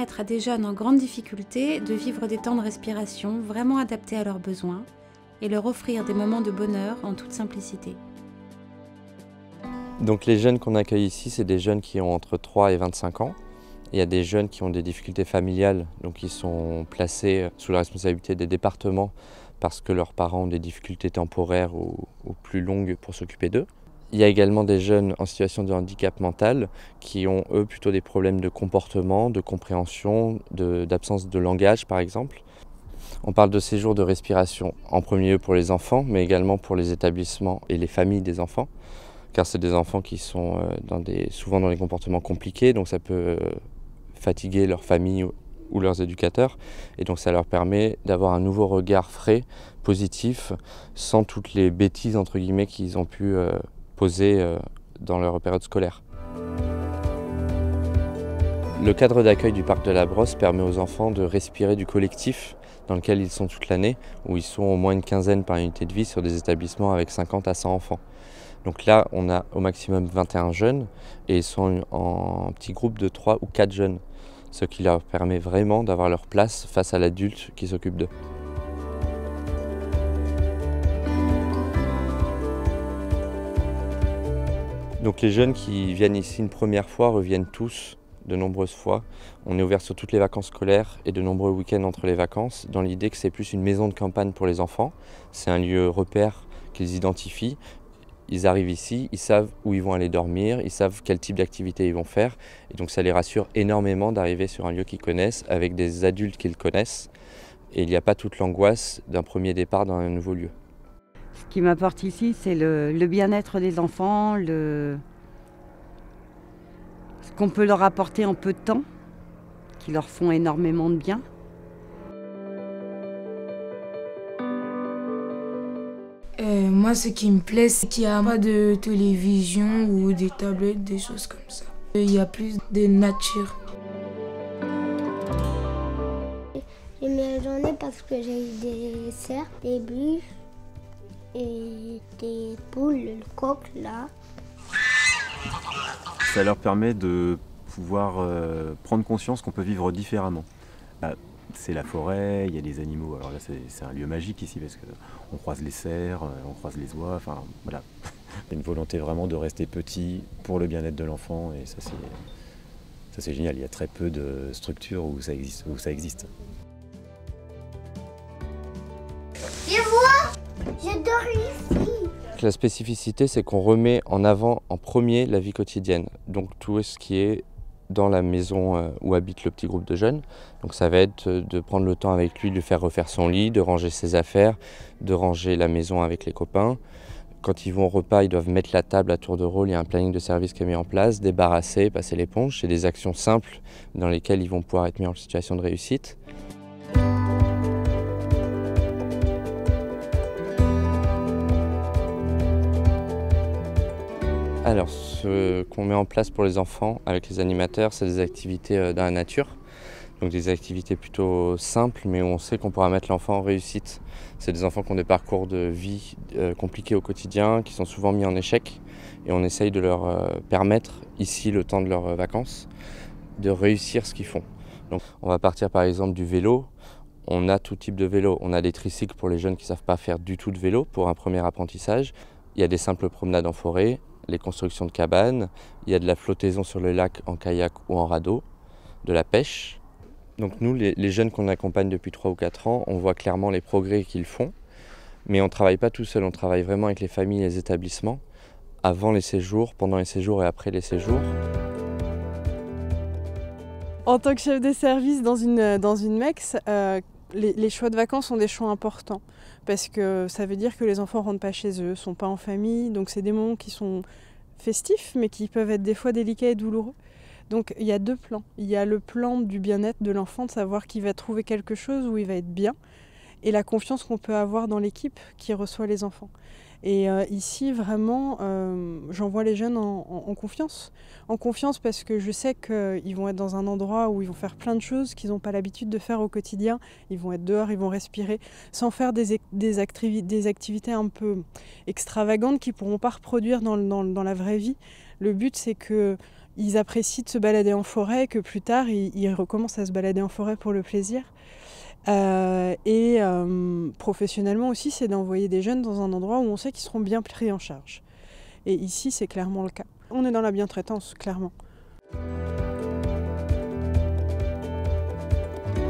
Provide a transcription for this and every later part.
permettre à des jeunes en grande difficulté de vivre des temps de respiration vraiment adaptés à leurs besoins et leur offrir des moments de bonheur en toute simplicité. Donc les jeunes qu'on accueille ici, c'est des jeunes qui ont entre 3 et 25 ans. Il y a des jeunes qui ont des difficultés familiales, donc ils sont placés sous la responsabilité des départements parce que leurs parents ont des difficultés temporaires ou plus longues pour s'occuper d'eux. Il y a également des jeunes en situation de handicap mental qui ont, eux, plutôt des problèmes de comportement, de compréhension, d'absence de langage, par exemple. On parle de séjours de respiration en premier lieu pour les enfants, mais également pour les établissements et les familles des enfants, car c'est des enfants qui sont souvent dans des comportements compliqués, donc ça peut fatiguer leur famille ou leurs éducateurs, et donc ça leur permet d'avoir un nouveau regard frais, positif, sans toutes les bêtises entre guillemets qu'ils ont pu poser dans leur période scolaire. Le cadre d'accueil du parc de la Brosse permet aux enfants de respirer du collectif dans lequel ils sont toute l'année, où ils sont au moins une quinzaine par unité de vie sur des établissements avec 50 à 100 enfants. Donc là, on a au maximum 21 jeunes et ils sont en petits groupes de 3 ou 4 jeunes, ce qui leur permet vraiment d'avoir leur place face à l'adulte qui s'occupe d'eux. Donc les jeunes qui viennent ici une première fois reviennent tous de nombreuses fois. On est ouvert sur toutes les vacances scolaires et de nombreux week-ends entre les vacances, dans l'idée que c'est plus une maison de campagne pour les enfants. C'est un lieu repère qu'ils identifient. Ils arrivent ici, ils savent où ils vont aller dormir, ils savent quel type d'activité ils vont faire. Et donc ça les rassure énormément d'arriver sur un lieu qu'ils connaissent, avec des adultes qu'ils connaissent. Et il n'y a pas toute l'angoisse d'un premier départ dans un nouveau lieu. Ce qui m'apporte ici, c'est le bien-être des enfants, ce qu'on peut leur apporter en peu de temps, qui leur font énormément de bien. Moi, ce qui me plaît, c'est qu'il n'y a pas de télévision ou des tablettes, des choses comme ça. Il y a plus de nature. J'aime bien la journée parce que j'ai des cerfs, des bûches et des poules, le coq là. Ça leur permet de pouvoir prendre conscience qu'on peut vivre différemment. C'est la forêt, il y a des animaux. Alors là, c'est un lieu magique ici parce qu'on croise les cerfs, on croise les oies. Enfin, voilà. Il y a une volonté vraiment de rester petit pour le bien-être de l'enfant et ça c'est génial. Il y a très peu de structures où ça existe. Je vois, je dors ici. La spécificité, c'est qu'on remet en avant en premier la vie quotidienne. Donc tout ce qui est dans la maison où habite le petit groupe de jeunes. Donc ça va être de prendre le temps avec lui, de lui faire refaire son lit, de ranger ses affaires, de ranger la maison avec les copains. Quand ils vont au repas, ils doivent mettre la table à tour de rôle, il y a un planning de service qui est mis en place, débarrasser, passer l'éponge. C'est des actions simples dans lesquelles ils vont pouvoir être mis en situation de réussite. Alors, ce qu'on met en place pour les enfants avec les animateurs, c'est des activités dans la nature. Donc des activités plutôt simples, mais où on sait qu'on pourra mettre l'enfant en réussite. C'est des enfants qui ont des parcours de vie compliqués au quotidien, qui sont souvent mis en échec. Et on essaye de leur permettre, ici, le temps de leurs vacances, de réussir ce qu'ils font. Donc on va partir par exemple du vélo. On a tout type de vélo. On a des tricycles pour les jeunes qui ne savent pas faire du tout de vélo, pour un premier apprentissage. Il y a des simples promenades en forêt, les constructions de cabanes, il y a de la flottaison sur le lac en kayak ou en radeau, de la pêche. Donc nous, les jeunes qu'on accompagne depuis 3 ou 4 ans, on voit clairement les progrès qu'ils font, mais on ne travaille pas tout seul, on travaille vraiment avec les familles et les établissements, avant les séjours, pendant les séjours et après les séjours. En tant que chef de service dans une MEX, les choix de vacances sont des choix importants parce que ça veut dire que les enfants ne rentrent pas chez eux, ne sont pas en famille, donc c'est des moments qui sont festifs mais qui peuvent être des fois délicats et douloureux. Donc il y a 2 plans. Il y a le plan du bien-être de l'enfant, de savoir qu'il va trouver quelque chose où il va être bien, et la confiance qu'on peut avoir dans l'équipe qui reçoit les enfants. Et ici, vraiment, j'envoie les jeunes en confiance. En confiance parce que je sais qu'ils vont être dans un endroit où ils vont faire plein de choses qu'ils n'ont pas l'habitude de faire au quotidien. Ils vont être dehors, ils vont respirer, sans faire des activités un peu extravagantes qu'ils ne pourront pas reproduire dans la vraie vie. Le but, c'est qu'ils ils apprécient de se balader en forêt, que plus tard, ils recommencent à se balader en forêt pour le plaisir. Professionnellement aussi, c'est d'envoyer des jeunes dans un endroit où on sait qu'ils seront bien pris en charge. Et ici, c'est clairement le cas. On est dans la bientraitance, clairement.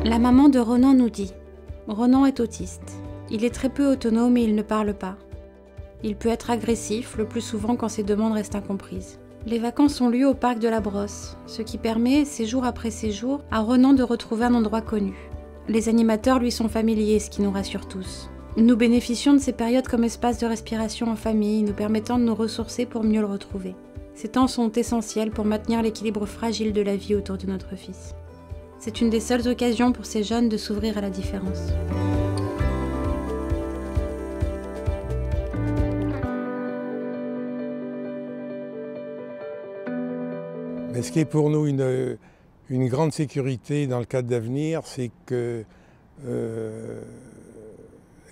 La maman de Ronan nous dit « Ronan est autiste. Il est très peu autonome et il ne parle pas. Il peut être agressif, le plus souvent quand ses demandes restent incomprises. Les vacances ont lieu au parc de la Brosse, ce qui permet, séjour après séjour, à Ronan de retrouver un endroit connu. Les animateurs lui sont familiers, ce qui nous rassure tous. Nous bénéficions de ces périodes comme espace de respiration en famille, nous permettant de nous ressourcer pour mieux le retrouver. Ces temps sont essentiels pour maintenir l'équilibre fragile de la vie autour de notre fils. C'est une des seules occasions pour ces jeunes de s'ouvrir à la différence. Mais ce qui est pour nous une grande sécurité dans le cadre d'avenir, c'est que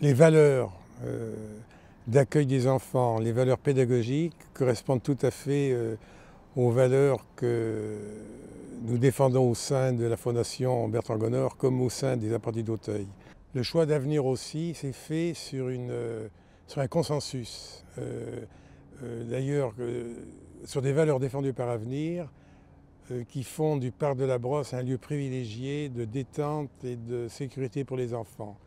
les valeurs d'accueil des enfants, les valeurs pédagogiques correspondent tout à fait aux valeurs que nous défendons au sein de la Fondation Bertrand Gonor comme au sein des apprentis d'Auteuil. Le choix d'avenir aussi s'est fait sur un consensus. D'ailleurs, sur des valeurs défendues par Avenir, qui font du parc de la Brosse un lieu privilégié de détente et de sécurité pour les enfants.